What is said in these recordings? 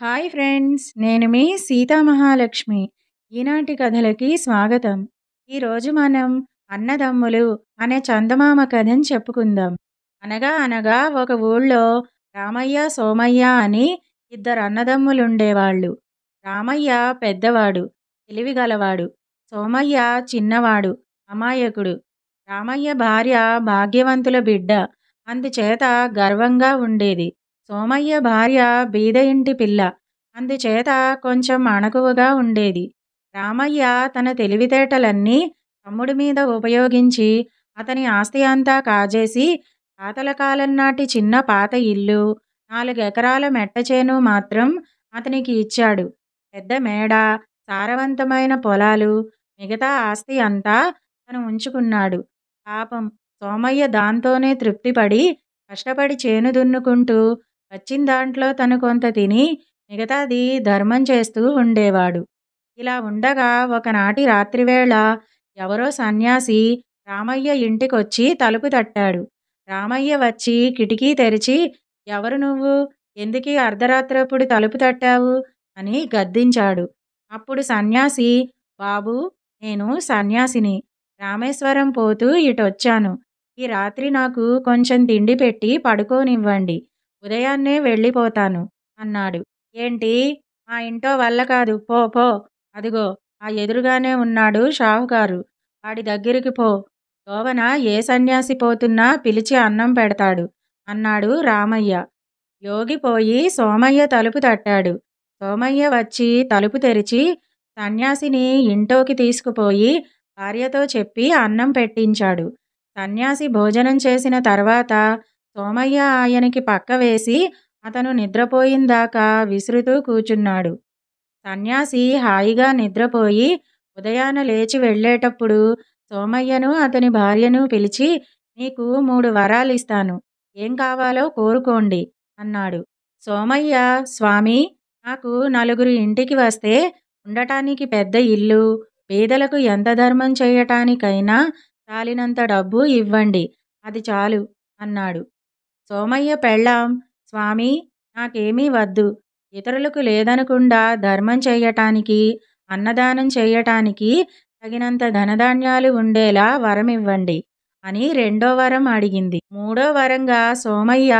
Hi friends! నేను మీ సీతా మహాలక్ష్మి. ఈనాటి కథలకి స్వాగతం. ఈరోజు మనం అన్నదమ్ములు అనే చందమామ కథని చెప్పుకుందాం. అనగా అనగా ఒక ఊళ్ళో రామయ్య, సోమయ్య అని ఇద్దరు అన్నదమ్ములుండేవాళ్ళు. రామయ్య పెద్దవాడు, తెలివిగలవాడు. సోమయ్య చిన్నవాడు, అమాయకుడు. రామయ్య భార్య భాగ్యవంతుల బిడ్డ. అందుచేత గర్వంగా ఉండేది. సోమయ్య భార్య బీద ఇంటి పిల్ల. అందుచేత కొంచెం అణకువగా ఉండేది. రామయ్య తన తెలివితేటలన్నీ తమ్ముడి మీద ఉపయోగించి అతని ఆస్తి అంతా కాజేసి తాతల కాలం నాటి చిన్న పాత ఇల్లు, 4 ఎకరాల మెట్టచేను మాత్రం అతనికి ఇచ్చాడు. పెద్ద మేడ, సారవంతమైన పొలాలు, మిగతా ఆస్తి అంతా తను ఉంచుకున్నాడు. పాపం సోమయ్య దాంతోనే తృప్తిపడి కష్టపడి చేను దున్నుకుంటూ వచ్చిన దాంట్లో తను కొంత తిని మిగతాది ధర్మం చేస్తూ ఉండేవాడు. ఇలా ఉండగా ఒకనాటి రాత్రివేళ ఎవరో సన్యాసి రామయ్య ఇంటికొచ్చి తలుపు తట్టాడు. రామయ్య వచ్చి కిటికీ తెరిచి, "ఎవరు నువ్వు? ఎందుకీ అర్ధరాత్రప్పుడు తలుపు తట్టావు?" అని గద్దించాడు. అప్పుడు సన్యాసి, "బాబూ, నేను సన్యాసిని. రామేశ్వరం పోతూ ఇటొచ్చాను. ఈ రాత్రి నాకు కొంచెం తిండి పెట్టి పడుకోనివ్వండి. ఉదయాన్నే వెళ్ళిపోతాను" అన్నాడు. "ఏంటి? మా ఇంటో వల్ల కాదు, పో పో. అదిగో ఆ ఎదురుగానే ఉన్నాడు షావుకారు. వాడి దగ్గరికి పో. దోవన ఏ సన్యాసి పోతున్నా పిలిచి అన్నం పెడతాడు" అన్నాడు రామయ్య. యోగి పోయి సోమయ్య తలుపు తట్టాడు. సోమయ్య వచ్చి తలుపు తెరిచి సన్యాసిని ఇంట్లోకి తీసుకుపోయి భార్యతో చెప్పి అన్నం పెట్టించాడు. సన్యాసి భోజనం చేసిన తర్వాత సోమయ్య ఆయనకి పక్క వేసి అతను నిద్రపోయిందాకా విసురుతూ కూచున్నాడు. సన్యాసి హాయిగా నిద్రపోయి ఉదయాన లేచి వెళ్ళేటప్పుడు సోమయ్యను అతని భార్యను పిలిచి, "నీకు 3 వరాలిస్తాను. ఏం కావాలో కోరుకోండి" అన్నాడు. సోమయ్య, "స్వామీ, నాకు నలుగురు ఇంటికి వస్తే ఉండటానికి పెద్ద ఇల్లు, పేదలకు ఎంత ధర్మం చేయటానికైనా చాలినంత డబ్బు ఇవ్వండి. అది చాలు" అన్నాడు. సోమయ్య పెళ్ళాం, "స్వామీ, నాకేమీ వద్దు. ఇతరులకు లేదనకుండా ధర్మం చెయ్యటానికి, అన్నదానం చెయ్యటానికి తగినంత ధనధాన్యాలు ఉండేలా వరమివ్వండి" అని 2వ వరం అడిగింది. 3వ వరంగా సోమయ్య,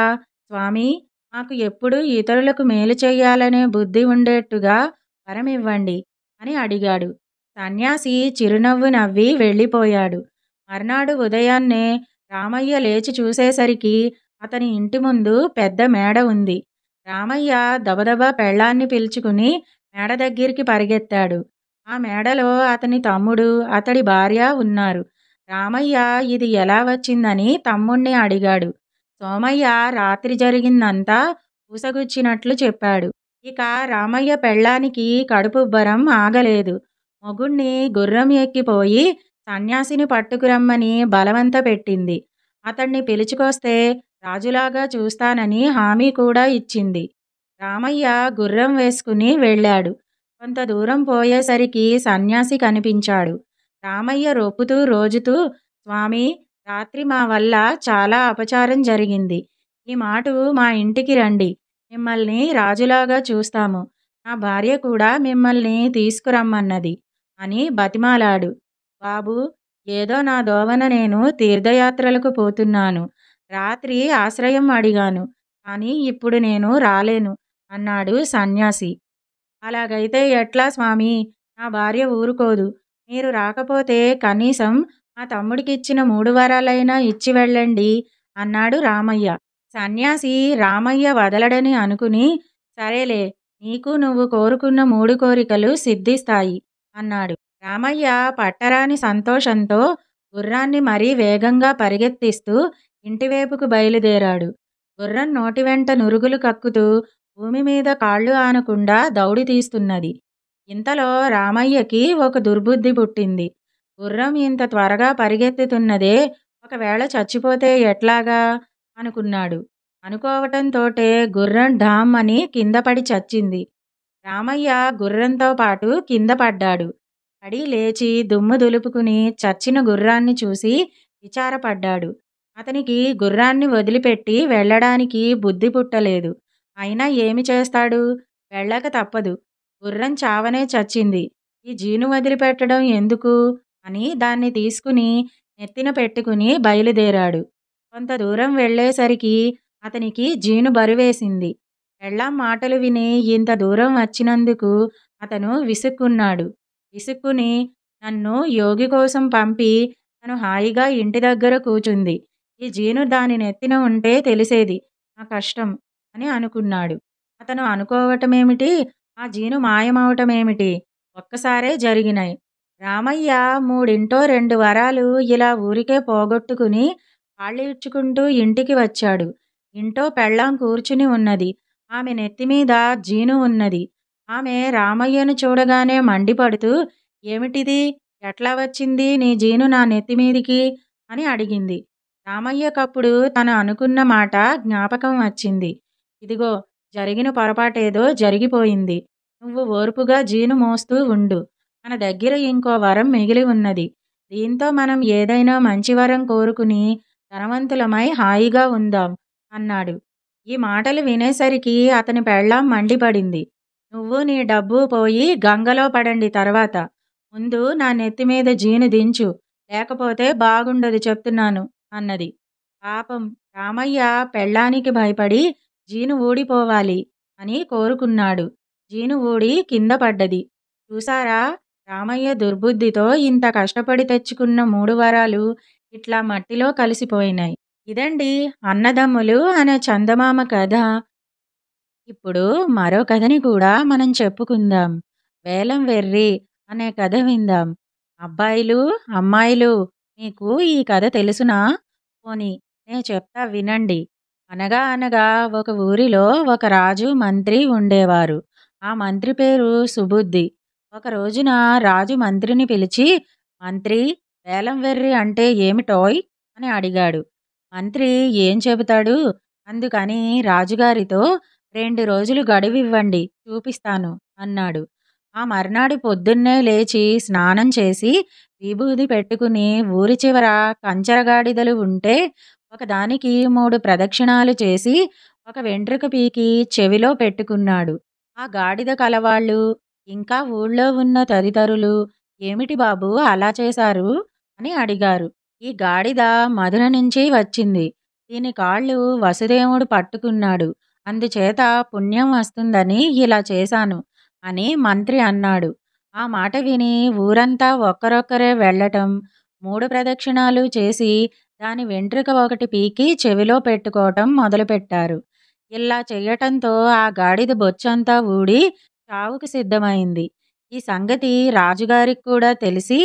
"స్వామీ, నాకు ఎప్పుడూ ఇతరులకు మేలు చెయ్యాలనే బుద్ధి ఉండేట్టుగా వరమివ్వండి" అని అడిగాడు. సన్యాసి చిరునవ్వు నవ్వి వెళ్ళిపోయాడు. మర్నాడు ఉదయాన్నే రామయ్య లేచి చూసేసరికి అతని ఇంటి ముందు పెద్ద మేడ ఉంది. రామయ్య దబదబా పెళ్ళాన్ని పిలుచుకుని మేడ దగ్గరికి పరిగెత్తాడు. ఆ మేడలో అతని తమ్ముడు, అతడి భార్య ఉన్నారు. రామయ్య ఇది ఎలా వచ్చిందని తమ్ముణ్ణి అడిగాడు. సోమయ్య రాత్రి జరిగిందంతా పూసగుచ్చినట్లు చెప్పాడు. ఇక రామయ్య పెళ్ళానికి కడుపుబ్బరం ఆగలేదు. మొగుణ్ణి గుర్రం ఎక్కిపోయి సన్యాసిని పట్టుకురమ్మని బలవంత పెట్టింది. అతన్ని పిలుచుకొస్తే రాజులాగా చూస్తానని హామీ కూడా ఇచ్చింది. రామయ్య గుర్రం వేసుకుని వెళ్ళాడు. కొంత దూరం పోయేసరికి సన్యాసి కనిపించాడు. రామయ్య రొప్పుతూ రోజుతూ, "స్వామీ, రాత్రి మా వల్ల చాలా అపచారం జరిగింది. ఈ మాటు మా ఇంటికి రండి. మిమ్మల్ని రాజులాగా చూస్తాము. నా భార్య కూడా మిమ్మల్ని తీసుకురమ్మన్నది" అని బతిమాలాడు. "బాబూ, ఏదో నా దోవన నేను తీర్థయాత్రలకు పోతున్నాను. రాత్రి ఆశ్రయం అడిగాను. కానీ ఇప్పుడు నేను రాలేను" అన్నాడు సన్యాసి. "అలాగైతే ఎట్లా స్వామీ? నా భార్య ఊరుకోదు. మీరు రాకపోతే కనీసం మా తమ్ముడికిచ్చిన 3 వరాలైనా ఇచ్చి వెళ్ళండి" అన్నాడు రామయ్య. సన్యాసి రామయ్య వదలడని అనుకుని, "సరేలే, నీకు నువ్వు కోరుకున్న 3 కోరికలు సిద్ధిస్తాయి" అన్నాడు. రామయ్య పట్టరాని సంతోషంతో గుర్రాన్ని మరీ వేగంగా పరిగెత్తిస్తూ ఇంటివైపుకు బయలుదేరాడు. గుర్రం నోటి వెంట నురుగులు కక్కుతూ భూమి మీద కాళ్ళు ఆనకుండా దౌడి తీస్తున్నది. ఇంతలో రామయ్యకి ఒక దుర్బుద్ధి పుట్టింది. గుర్రం ఇంత త్వరగా పరిగెత్తుతున్నదే, ఒకవేళ చచ్చిపోతే ఎట్లాగా అనుకున్నాడు. అనుకోవటంతోటే గుర్రం ఢామ్ అని కింద పడి చచ్చింది. రామయ్య గుర్రంతో పాటు కింద పడ్డాడు. పడి లేచి దుమ్ము దులుపుకుని చచ్చిన గుర్రాన్ని చూసి విచారపడ్డాడు. అతనికి గుర్రాన్ని వదిలిపెట్టి వెళ్ళడానికి బుద్ధి పుట్టలేదు. అయినా ఏమి చేస్తాడు? వెళ్ళక తప్పదు. గుర్రం చావనే చచ్చింది. ఈ జీను వదిలిపెట్టడం ఎందుకు అని దాన్ని తీసుకుని నెత్తిన పెట్టుకుని బయలుదేరాడు. కొంత దూరం వెళ్ళేసరికి అతనికి జీను బరువేసింది. పెళ్ళాం మాటలు విని ఇంత దూరం వచ్చినందుకు అతను విసుక్కున్నాడు. విసుక్కుని నన్ను యోగి కోసం పంపి తను హాయిగా ఇంటి దగ్గర కూచుంది. ఈ జీను దాని నెత్తిన ఉంటే తెలిసేది నా కష్టం అని అనుకున్నాడు. అతను అనుకోవటమేమిటి, ఆ జీను మాయమవటమేమిటి ఒక్కసారే జరిగినాయి. రామయ్య మూడింటో రెండు వరాలు ఇలా ఊరికే పోగొట్టుకుని కాళ్ళీడ్చుకుంటూ ఇంటికి వచ్చాడు. ఇంటో పెళ్ళాం కూర్చుని ఉన్నది. ఆమె నెత్తిమీద జీను ఉన్నది. ఆమె రామయ్యను చూడగానే మండిపడుతూ ఏమిటిది, ఎట్లా వచ్చింది నీ జీను నా నెత్తిమీదికి అని అడిగింది. రామయ్యకప్పుడు తను అనుకున్న మాట జ్ఞాపకం వచ్చింది. ఇదిగో జరిగిన పొరపాటేదో జరిగిపోయింది. నువ్వు ఓర్పుగా జీను మోస్తూ ఉండు. మన దగ్గర ఇంకో వరం మిగిలి ఉన్నది. దీంతో మనం ఏదైనా మంచి వరం కోరుకుని ధనవంతులమై హాయిగా ఉందాం అన్నాడు. ఈ మాటలు వినేసరికి అతని పెళ్ళాం మండిపడింది. నువ్వు నీ డబ్బు పోయి గంగలో పడండి తర్వాత. ముందు నా నెత్తిమీద జీను దించు, లేకపోతే బాగుండదు చెప్తున్నాను అన్నది. పాపం రామయ్య పెళ్ళానికి భయపడి జీను ఊడిపోవాలి అని కోరుకున్నాడు. జీను ఊడి కింద పడ్డది. చూసారా, రామయ్య దుర్బుద్ధితో ఇంత కష్టపడి తెచ్చుకున్న 3 వరాలు ఇట్లా మట్టిలో కలిసిపోయినాయి. ఇదండి అన్నదమ్ములు అనే చందమామ కథ. ఇప్పుడు మరో కథని కూడా మనం చెప్పుకుందాం. వేలం వెర్రి అనే కథ విందాం. అబ్బాయిలు, అమ్మాయిలు, మీకు ఈ కథ తెలుసునా? పోనీ నేను చెప్తా వినండి. అనగా అనగా ఒక ఊరిలో ఒక రాజు, మంత్రి ఉండేవారు. ఆ మంత్రి పేరు సుబుద్ధి. ఒక రోజున రాజు మంత్రిని పిలిచి, మంత్రి, వేలం వెర్రి అంటే ఏమిటోయ్ అని అడిగాడు. మంత్రి ఏం చెబుతాడు? అందుకని రాజుగారితో 2 రోజులు గడువివ్వండి, చూపిస్తాను అన్నాడు. ఆ మర్నాడు పొద్దున్నే లేచి స్నానం చేసి విభూది పెట్టుకుని ఊరి చివర కంచరగాడిదలు ఉంటే ఒకదానికి 3 ప్రదక్షిణాలు చేసి ఒక వెంట్రుక పీకి చెవిలో పెట్టుకున్నాడు. ఆ గాడిద కలవాళ్ళు ఇంకా ఊళ్ళో ఉన్న తదితరులు ఏమిటి బాబు అలా చేశారు అని అడిగారు. ఈ గాడిద మధుర నుంచి వచ్చింది. దీని కాళ్ళు వసుదేవుడు పట్టుకున్నాడు. అందుచేత పుణ్యం వస్తుందని ఇలా చేశాను అని మంత్రి అన్నాడు. ఆ మాట విని ఊరంతా ఒక్కరొక్కరే వెళ్ళటం, 3 ప్రదక్షిణాలు చేసి దాని వెంట్రుక ఒకటి పీకి చెవిలో పెట్టుకోవటం మొదలుపెట్టారు. ఇలా చెయ్యటంతో ఆ గాడిద బొచ్చంతా ఊడి చావుకు సిద్ధమైంది. ఈ సంగతి రాజుగారికి కూడా తెలిసి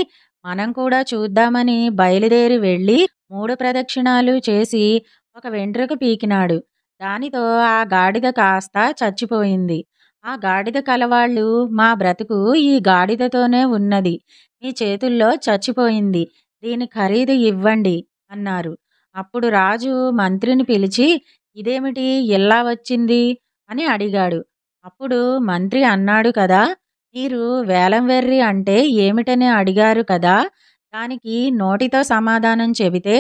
మనం కూడా చూద్దామని బయలుదేరి వెళ్ళి 3 ప్రదక్షిణాలు చేసి ఒక వెంట్రుక పీకినాడు. దానితో ఆ గాడిద కాస్త చచ్చిపోయింది. ఆ గాడిద కలవాళ్ళు మా బ్రతుకు ఈ గాడిదతోనే ఉన్నది. మీ చేతుల్లో చచ్చిపోయింది. దీని ఖరీదు ఇవ్వండి అన్నారు. అప్పుడు రాజు మంత్రిని పిలిచి ఇదేమిటి ఇలా వచ్చింది అని అడిగాడు. అప్పుడు మంత్రి అన్నాడు కదా, మీరు వేలం వెర్రి అంటే ఏమిటని అడిగారు కదా, దానికి నోటితో సమాధానం చెబితే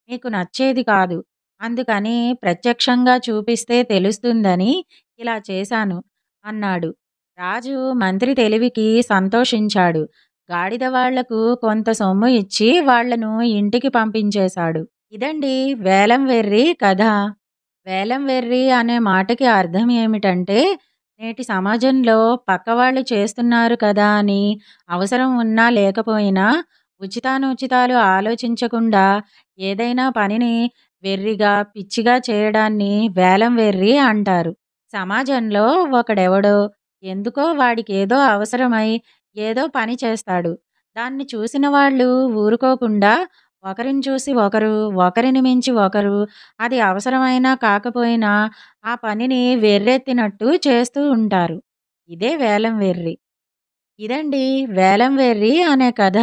మీకు నచ్చేది కాదు. అందుకని ప్రత్యక్షంగా చూపిస్తే తెలుస్తుందని ఇలా చేశాను అన్నాడు. రాజు మంత్రి తెలివికి సంతోషించాడు. గాడిద వాళ్లకు కొంత సొమ్ము ఇచ్చి వాళ్లను ఇంటికి పంపించేశాడు. ఇదండి వేలం వెర్రి కథ. వేలం వెర్రి అనే మాటకి అర్థం ఏమిటంటే, నేటి సమాజంలో పక్కవాళ్ళు చేస్తున్నారు కదా అని అవసరం ఉన్నా లేకపోయినా ఉచితానుచితాలు ఆలోచించకుండా ఏదైనా పనిని వెర్రిగా, పిచ్చిగా చేయడాన్ని వేలం వెర్రి అంటారు. సమాజంలో ఒకడెవడో ఎందుకో వాడికేదో అవసరమై ఏదో పని చేస్తాడు. దాన్ని చూసిన వాళ్ళు ఊరుకోకుండా ఒకరిని చూసి ఒకరు, ఒకరిని మించి ఒకరు అది అవసరమైనా కాకపోయినా ఆ పనిని వెర్రెత్తినట్టు చేస్తూ ఉంటారు. ఇదే వేలం వెర్రి. ఇదండి వేలం వెర్రి అనే కథ.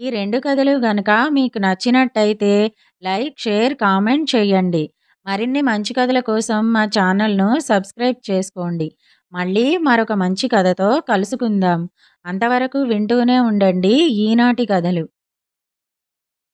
ఈ 2 కథలు గనక మీకు నచ్చినట్టయితే లైక్, షేర్, కామెంట్ చేయండి. మరిన్ని మంచి కథల కోసం మా ఛానల్‌ను సబ్స్క్రైబ్ చేసుకోండి. మళ్ళీ మరొక మంచి కథతో కలుసుకుందాం. అంతవరకు వింటూనే ఉండండి ఈనాటి కథలు.